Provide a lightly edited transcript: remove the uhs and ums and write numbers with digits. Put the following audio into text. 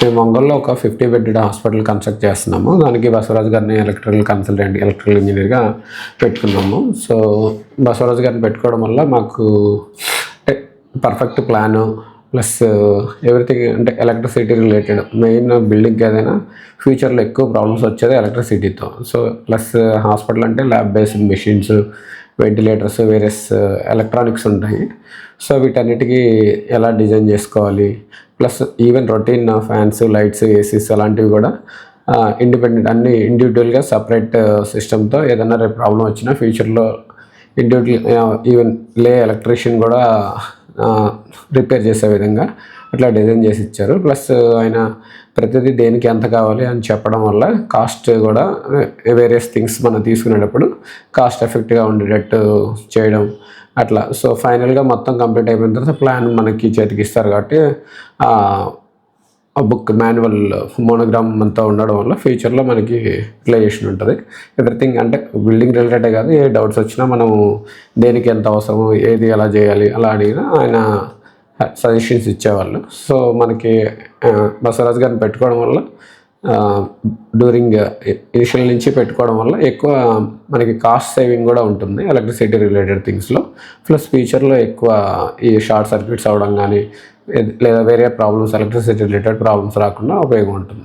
మేము ఒంగోలులో ఒక 50 బెడ్డెడ్ హాస్పిటల్ కన్స్ట్రక్ట్ చేస్తున్నాము. దానికి బసవరాజు గారిని ఎలక్ట్రికల్ కన్సల్టెంట్, ఎలక్ట్రికల్ ఇంజనీర్గా పెట్టుకున్నాము. సో బసవరాజు గారిని పెట్టుకోవడం వల్ల మాకు పర్ఫెక్ట్ ప్లాను ప్లస్ ఎవ్రీథింగ్ అంటే ఎలక్ట్రిసిటీ రిలేటెడ్ మెయిన్ బిల్డింగ్కి ఏదైనా ఫ్యూచర్లో ఎక్కువ ప్రాబ్లమ్స్ వచ్చేది ఎలక్ట్రిసిటీతో. సో ప్లస్ హాస్పిటల్ అంటే lab based machines, ventilators, various electronics ఉంటాయి. సో వీటన్నిటికీ ఎలా డిజైన్ చేసుకోవాలి, plus even routine fans, lights, ACs అలాంటివి కూడా ఇండిపెండెంట్ అన్నీ ఇండివిజువల్గా సపరేట్ సిస్టమ్తో ఏదైనా రేపు ప్రాబ్లం వచ్చినా ఫ్యూచర్లో ఇండివిజువల్ ఈవెన్ ఎలక్ట్రీషియన్ కూడా రిపేర్ చేసే విధంగా అట్లా డిజైన్ చేసి ఇచ్చారు. ప్లస్ ఆయన ప్రతిదీ దేనికి ఎంత కావాలి అని చెప్పడం వల్ల కాస్ట్ కూడా వేరియస్ థింగ్స్ మనం తీసుకునేటప్పుడు కాస్ట్ ఎఫెక్ట్గా ఉండేటట్టు చేయడం అట్లా. సో ఫైనల్గా మొత్తం కంప్లీట్ అయిపోయిన తర్వాత ప్లాన్ మనకి చేతికి ఇస్తారు కాబట్టి ఆ బుక్ మాన్యువల్ మోనోగ్రామ్ అంతా ఉండడం వల్ల ఫ్యూచర్లో మనకి రిలైజేషన్ ఉంటుంది. ఎవ్రీథింగ్ అంటే బిల్డింగ్ రిలేటెడే కాదు, ఏ డౌట్స్ వచ్చినా మనం దేనికి ఎంత అవసరము, ఏది ఎలా చేయాలి అలా అడిగినా ఆయన సజెషన్స్ ఇచ్చేవాళ్ళు. సో మనకి బసవరాజు గారిని పెట్టుకోవడం వల్ల డ్యూరింగ్ ఇనిషియల్ నుంచి పెట్టుకోవడం వల్ల ఎక్కువ మనకి కాస్ట్ సేవింగ్ కూడా ఉంటుంది ఎలక్ట్రిసిటీ రిలేటెడ్ థింగ్స్లో. ప్లస్ ఫ్యూచర్లో ఎక్కువ ఈ షార్ట్ సర్క్యూట్స్ అవ్వడం కానీ లేదా వేరే ప్రాబ్లమ్స్ ఎలక్ట్రిసిటీ రిలేటెడ్ ప్రాబ్లమ్స్ రాకుండా ఉపయోగం ఉంటుంది.